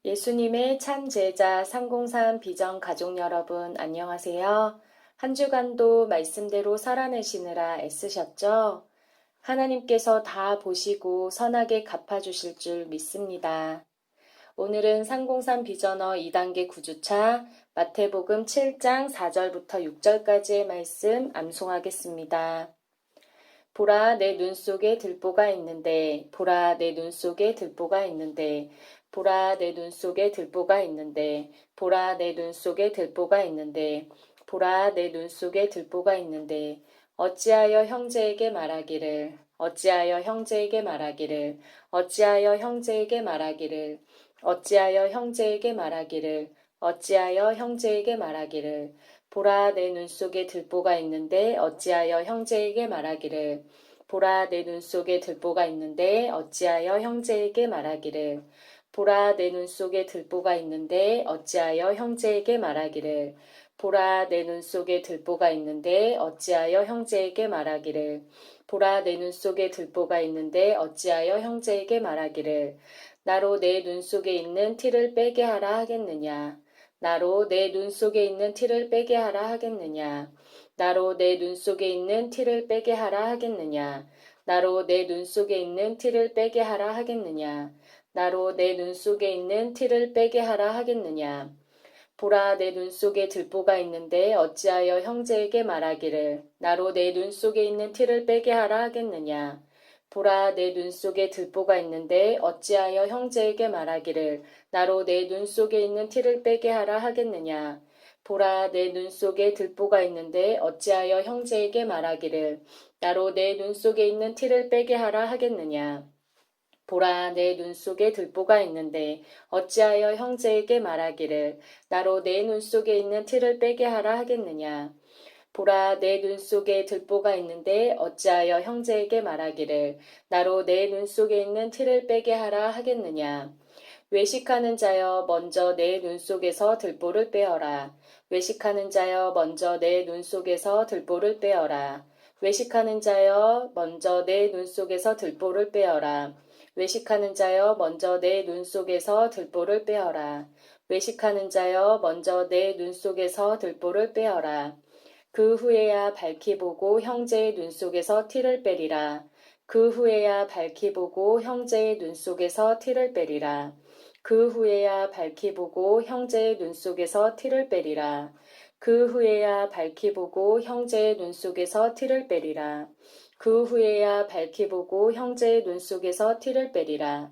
예수님의 참 제자 303 비전 가족 여러분 안녕하세요. 한 주간도 말씀대로 살아내시느라 애쓰셨죠? 하나님께서 다 보시고 선하게 갚아주실 줄 믿습니다. 오늘은 303 비전어 2단계 9주차 마태복음 7장 4절부터 6절까지의 말씀 암송하겠습니다. 보라 내 눈 속에 들보가 있는데 보라 내 눈 속에 들보가 있는데 보라 내 눈 속에 들보가 있는데 보라 내 눈 속에 들보가 있는데 보라 내 눈 속에 들보가 있는데 어찌하여 형제에게 말하기를 어찌하여 형제에게 말하기를 어찌하여 형제에게 말하기를 어찌하여 형제에게 말하기를 어찌하여 형제에게 말하기를 보라 내 눈 속에 들보가 있는데 어찌하여 형제에게 말하기를 보라 내 눈 속에 들보가 있는데 어찌하여 형제에게 말하기를 보라 내 눈 속에 들보가 있는데 어찌하여 형제에게 말하기를 보라 내 눈 속에 들보가 있는데 어찌하여 형제에게 말하기를 보라 내 눈 속에 들보가 있는데 어찌하여 형제에게 말하기를 나로 내 눈 속에 있는 티를 빼게 하라 하겠느냐 나로 내 눈 속에 있는 티를 빼게 하라 하겠느냐 나로 내 눈 속에 있는 티를 빼게 하라 하겠느냐 나로 내 눈 속에 있는 티를 빼게 하라 하겠느냐 나로 내 눈 속에 있는 티를 빼게 하라 하겠느냐 보라 내 눈 속에 들보가 있는데 어찌하여 형제에게 말하기를 나로 내 눈 속에 있는 티를 빼게 하라 하겠느냐 보라 내 눈 속에 들보가 있는데 어찌하여 형제에게 말하기를 나로 내 눈 속에 있는 티를 빼게 하라 하겠느냐 보라 내 눈 속에 들보가 있는데 어찌하여 형제에게 말하기를 나로 내 눈 속에 있는 티를 빼게 하라 하겠느냐 보라 내 눈 속에 들보가 있는데 어찌하여 형제에게 말하기를 나로 내 눈 속에 있는 티를 빼게 하라 하겠느냐 보라 내 눈 속에 들보가 있는데 어찌하여 형제에게 말하기를 나로 내 눈 속에 있는 티를 빼게 하라 하겠느냐 외식하는 자여 먼저 내 눈 속에서 들보를 빼어라 외식하는 자여 먼저 내 눈 속에서 들보를 빼어라 외식하는 자여 먼저 내 눈 속에서 들보를 빼어라 외식하는 자여 먼저 내 눈 속에서 들보를 빼어라 외식하는 자여 먼저 내 눈 속에서 들보를 빼어라 그 후에야 밝히 보고 형제의 눈 속에서 티를 빼리라. 그 후에야 밝히 보고 형제의 눈 속에서 티를 빼리라. 그 후에야 밝히 보고 형제의 눈 속에서 티를 빼리라. 그 후에야 밝히 보고 형제의 눈 속에서 티를 빼리라. 그 후에야 밝히 보고 형제의 눈 속에서 티를 빼리라.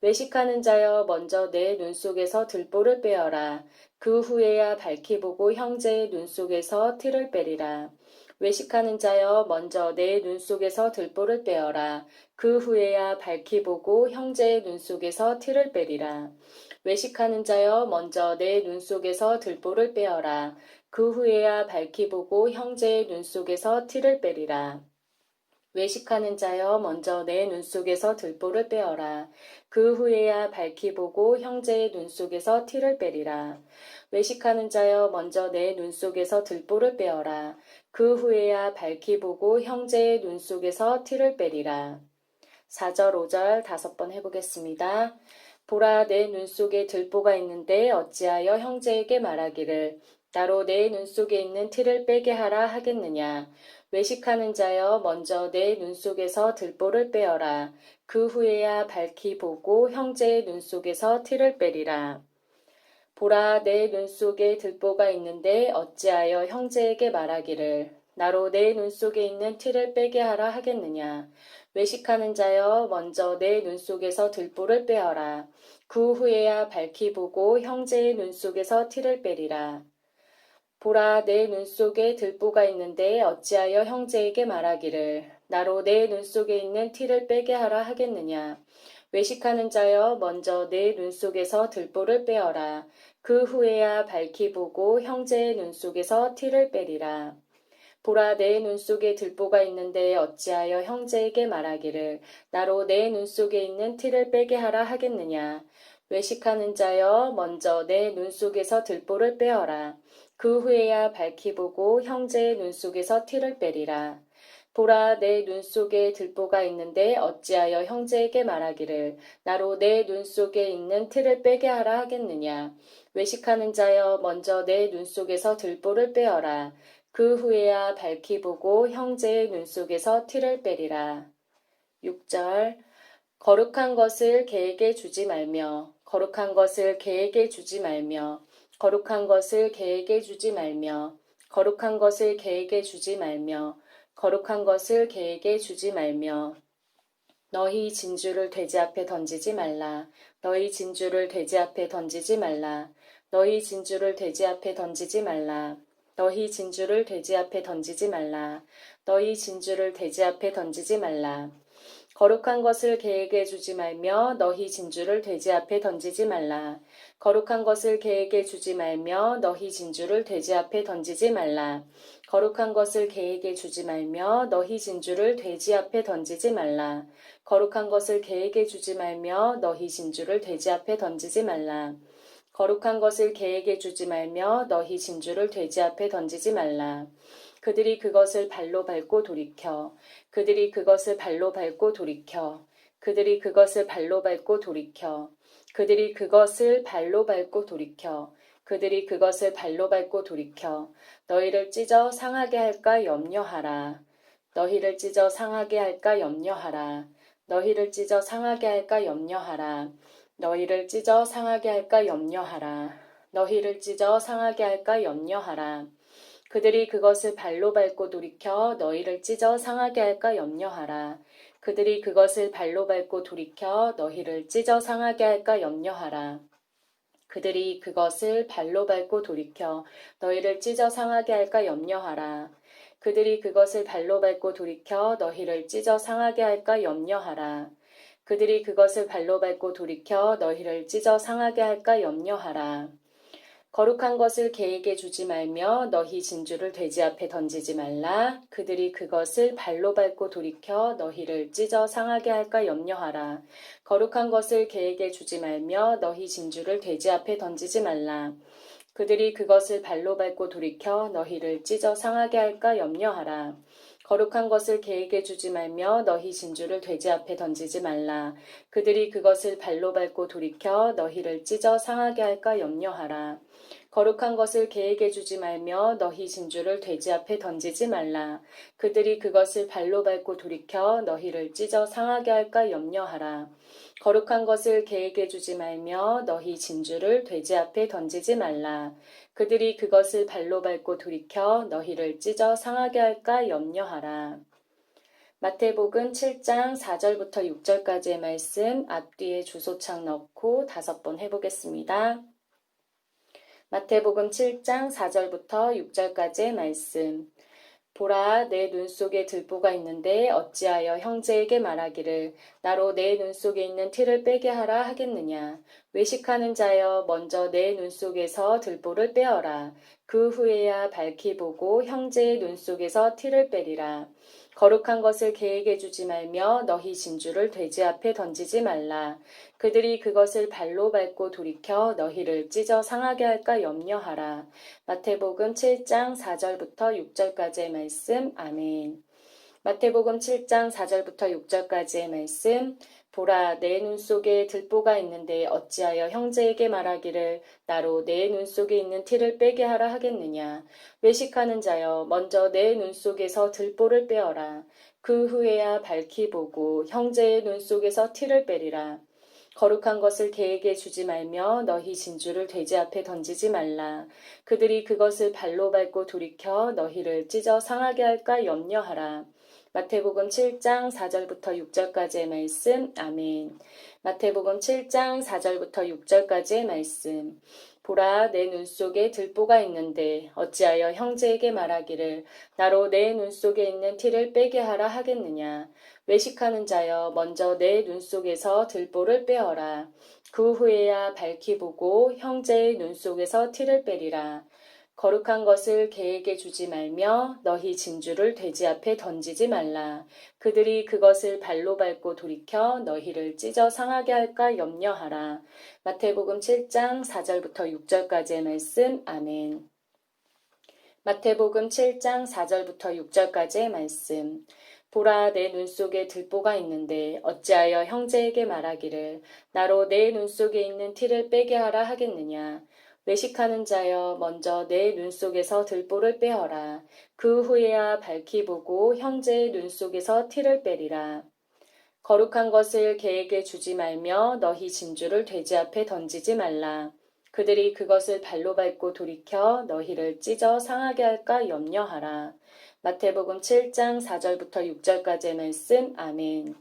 외식하는 자여 먼저 내 눈 속에서 들보를 빼어라. 그 후에야 밝히 보고 형제의 눈 속에서 티를 빼리라. 외식하는 자여 먼저 내 눈 속에서 들보를 빼어라. 그 후에야 밝히 보고 형제의 눈 속에서 티를 빼리라. 외식하는 자여 먼저 내 눈 속에서 들보를 빼어라. 그 후에야 밝히 보고 형제의 눈 속에서 티를 빼리라. 외식하는 자여 먼저 내 눈 속에서 들보를 빼어라. 그 후에야 밝히 보고 형제의 눈 속에서 티를 빼리라. 외식하는 자여 먼저 내 눈 속에서 들보를 빼어라. 그 후에야 밝히 보고 형제의 눈 속에서 티를 빼리라. 4절 5절 5번 해보겠습니다. 보라 내 눈 속에 들보가 있는데 어찌하여 형제에게 말하기를 나로 내 눈 속에 있는 티를 빼게 하라 하겠느냐. 외식하는 자여 먼저 내 눈 속에서 들보를 빼어라. 그 후에야 밝히 보고 형제의 눈 속에서 티를 빼리라. 보라 내 눈 속에 들보가 있는데 어찌하여 형제에게 말하기를 나로 내 눈 속에 있는 티를 빼게 하라 하겠느냐. 외식하는 자여 먼저 내 눈 속에서 들보를 빼어라. 그 후에야 밝히 보고 형제의 눈 속에서 티를 빼리라. 보라 내 눈 속에 들보가 있는데 어찌하여 형제에게 말하기를 나로 내 눈 속에 있는 티를 빼게 하라 하겠느냐. 외식하는 자여 먼저 내 눈 속에서 들보를 빼어라. 그 후에야 밝히 보고 형제의 눈 속에서 티를 빼리라. 보라 내 눈 속에 들보가 있는데 어찌하여 형제에게 말하기를 나로 내 눈 속에 있는 티를 빼게 하라 하겠느냐. 외식하는 자여 먼저 내 눈 속에서 들보를 빼어라. 그 후에야 밝히 보고 형제의 눈 속에서 티를 빼리라. 보라, 내 눈 속에 들보가 있는데 어찌하여 형제에게 말하기를 나로 내 눈 속에 있는 틀을 빼게 하라 하겠느냐. 외식하는 자여 먼저 내 눈 속에서 들보를 빼어라. 그 후에야 밝히 보고 형제의 눈 속에서 틀을 빼리라. 6절. 거룩한 것을 개에게 주지 말며 거룩한 것을 개에게 주지 말며 거룩한 것을 개에게 주지 말며 거룩한 것을 개에게 주지 말며 거룩한 것을 개에게 주지 말며 너희 진주를 돼지 앞에 던지지 말라. 너희 진주를 돼지 앞에 던지지 말라. 너희 진주를 돼지 앞에 던지지 말라. 너희 진주를 돼지 앞에 던지지 말라. 너희 진주를 돼지 앞에 던지지 말라. 거룩한 것을 개에게 주지 말며 너희 진주를 돼지 앞에 던지지 말라. 거룩한 것을 개에게 주지 말며 너희 진주를 돼지 앞에 던지지 말라. 거룩한 것을 개에게 주지 말며 너희 진주를 돼지 앞에 던지지 말라. 거룩한 것을 개에게 주지 말며 너희 진주를 돼지 앞에 던지지 말라. 거룩한 것을 개에게 주지 말며 너희 진주를 돼지 앞에 던지지 말라. 그들이 그것을 발로 밟고 돌이켜. 그들이 그것을 발로 밟고 돌이켜. 그들이 그것을 발로 밟고 돌이켜. 그들이 그것을 발로 밟고 돌이켜. 그들이 그것을 발로 밟고 돌이켜. 너희를 찢어 상하게 할까 염려하라. 너희를 찢어 상하게 할까 염려하라. 너희를 찢어 상하게 할까 염려하라. 너희를 찢어 상하게 할까 염려하라. 너희를 찢어 상하게 할까 염려하라. 그들이 그것을 발로 밟고 돌이켜 너희를 찢어 상하게 할까 염려하라. 그들이 그것을 발로 밟고 돌이켜 너희를 찢어 상하게 할까 염려하라. 그들이 그것을 발로 밟고 돌이켜 너희를 찢어 상하게 할까 염려하라. 그들이 그것을 발로 밟고 돌이켜 너희를 찢어 상하게 할까 염려하라. 그들이 그것을 발로 밟고 돌이켜 너희를 찢어 상하게 할까 염려하라. 거룩한 것을 개에게 주지 말며 너희 진주를 돼지 앞에 던지지 말라. 그들이 그것을 발로 밟고 돌이켜 너희를 찢어 상하게 할까 염려하라. 거룩한 것을 개에게 주지 말며 너희 진주를 돼지 앞에 던지지 말라. 그들이 그것을 발로 밟고 돌이켜 너희를 찢어 상하게 할까 염려하라. 거룩한 것을 개에게 주지 말며 너희 진주를 돼지 앞에 던지지 말라. 그들이 그것을 발로 밟고 돌이켜 너희를 찢어 상하게 할까 염려하라. 거룩한 것을 개에게 주지 말며 너희 진주를 돼지 앞에 던지지 말라. 그들이 그것을 발로 밟고 돌이켜 너희를 찢어 상하게 할까 염려하라. 거룩한 것을 개에게 주지 말며 너희 진주를 돼지 앞에 던지지 말라. 그들이 그것을 발로 밟고 돌이켜 너희를 찢어 상하게 할까 염려하라. 마태복음 7장 4절부터 6절까지의 말씀 앞뒤에 주소창 넣고 5번 해보겠습니다. 마태복음 7장 4절부터 6절까지의 말씀. 보라, 내 눈 속에 들보가 있는데 어찌하여 형제에게 말하기를 나로 내 눈 속에 있는 틀을 빼게 하라 하겠느냐. 외식하는 자여 먼저 내 눈 속에서 들보를 빼어라. 그 후에야 밝히 보고 형제의 눈 속에서 틀을 빼리라. 거룩한 것을 개에게 주지 말며 너희 진주를 돼지 앞에 던지지 말라. 그들이 그것을 발로 밟고 돌이켜 너희를 찢어 상하게 할까 염려하라. 마태복음 7장 4절부터 6절까지의 말씀. 아멘. 마태복음 7장 4절부터 6절까지의 말씀. 보라, 내 눈 속에 들보가 있는데 어찌하여 형제에게 말하기를 나로 내 눈 속에 있는 틀을 빼게 하라 하겠느냐. 외식하는 자여 먼저 내 눈 속에서 들보를 빼어라. 그 후에야 밝히 보고 형제의 눈 속에서 틀을 빼리라. 거룩한 것을 개에게 주지 말며 너희 진주를 돼지 앞에 던지지 말라. 그들이 그것을 발로 밟고 돌이켜 너희를 찢어 상하게 할까 염려하라. 마태복음 7장 4절부터 6절까지의 말씀. 아멘. 마태복음 7장 4절부터 6절까지의 말씀. 보라, 내 눈 속에 들보가 있는데 어찌하여 형제에게 말하기를 나로 내 눈 속에 있는 틀을 빼게 하라 하겠느냐. 외식하는 자여 먼저 내 눈 속에서 들보를 빼어라. 그 후에야 밝히 보고 형제의 눈 속에서 틀을 빼리라. 거룩한 것을 개에게 주지 말며 너희 진주를 돼지 앞에 던지지 말라. 그들이 그것을 발로 밟고 돌이켜 너희를 찢어 상하게 할까 염려하라. 마태복음 7장 4절부터 6절까지의 말씀. 아멘. 마태복음 7장 4절부터 6절까지의 말씀. 보라, 내 눈 속에 들보가 있는데 어찌하여 형제에게 말하기를 나로 내 눈 속에 있는 티를 빼게 하라 하겠느냐. 외식하는 자여, 먼저 내 눈 속에서 들보를 빼어라. 그 후에야 밝히 보고 형제의 눈 속에서 티를 빼리라. 거룩한 것을 개에게 주지 말며 너희 진주를 돼지 앞에 던지지 말라. 그들이 그것을 발로 밟고 돌이켜 너희를 찢어 상하게 할까 염려하라. 마태복음 7장 4절부터 6절까지의 말씀. 아멘.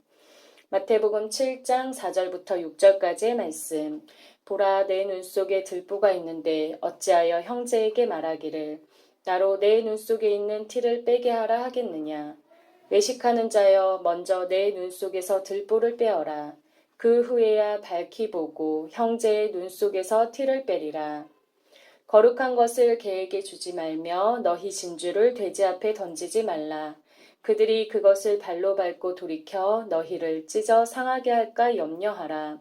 마태복음 7장 4절부터 6절까지의 말씀. 보라, 내 눈 속에 들보가 있는데 어찌하여 형제에게 말하기를 나로 내 눈 속에 있는 티를 빼게 하라 하겠느냐. 외식하는 자여, 먼저 내 눈 속에서 들보를 빼어라. 그 후에야 밝히 보고 형제의 눈 속에서 티를 빼리라. 거룩한 것을 개에게 주지 말며 너희 진주를 돼지 앞에 던지지 말라. 그들이 그것을 발로 밟고 돌이켜 너희를 찢어 상하게 할까 염려하라.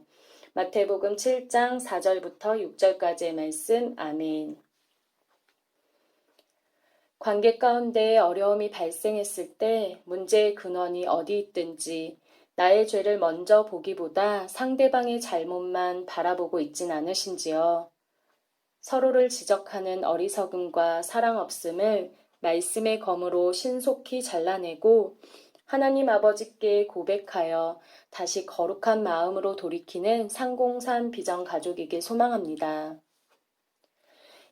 마태복음 7장 4절부터 6절까지의 말씀. 아멘. 관계 가운데 어려움이 발생했을 때 문제의 근원이 어디 있든지 나의 죄를 먼저 보기보다 상대방의 잘못만 바라보고 있진 않으신지요. 서로를 지적하는 어리석음과 사랑 없음을 말씀의 검으로 신속히 잘라내고 하나님 아버지께 고백하여 다시 거룩한 마음으로 돌이키는 상공산 비전가족이길 소망합니다.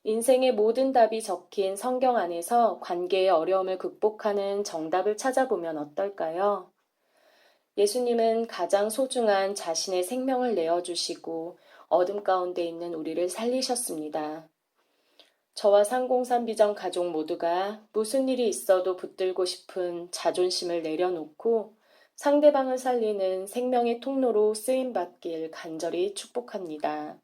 인생의 모든 답이 적힌 성경 안에서 관계의 어려움을 극복하는 정답을 찾아보면 어떨까요? 예수님은 가장 소중한 자신의 생명을 내어주시고 어둠 가운데 있는 우리를 살리셨습니다. 저와 상공산 비전 가족 모두가 무슨 일이 있어도 붙들고 싶은 자존심을 내려놓고 상대방을 살리는 생명의 통로로 쓰임받길 간절히 축복합니다.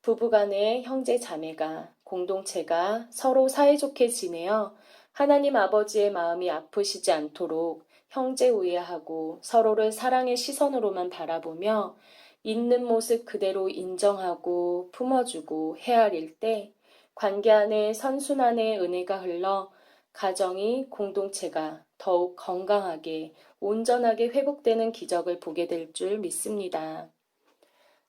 부부간의 형제 자매가, 공동체가 서로 사이좋게 지내어 하나님 아버지의 마음이 아프시지 않도록 형제 우애하고 서로를 사랑의 시선으로만 바라보며 있는 모습 그대로 인정하고 품어주고 헤아릴 때 관계 안에 선순환의 은혜가 흘러 가정이, 공동체가 더욱 건강하게 온전하게 회복되는 기적을 보게 될 줄 믿습니다.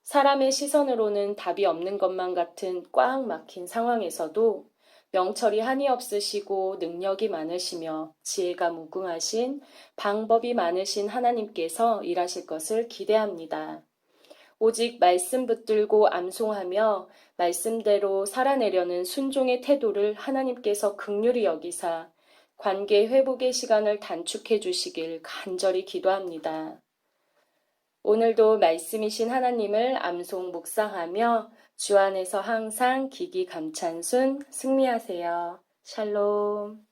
사람의 시선으로는 답이 없는 것만 같은 꽉 막힌 상황에서도 명철이 한이 없으시고 능력이 많으시며 지혜가 무궁하신 방법이 많으신 하나님께서 일하실 것을 기대합니다. 오직 말씀 붙들고 암송하며 말씀대로 살아내려는 순종의 태도를 하나님께서 긍휼히 여기사 관계 회복의 시간을 단축해 주시길 간절히 기도합니다. 오늘도 말씀이신 하나님을 암송 묵상하며 주 안에서 항상 기기 감찬순 승리하세요. 샬롬.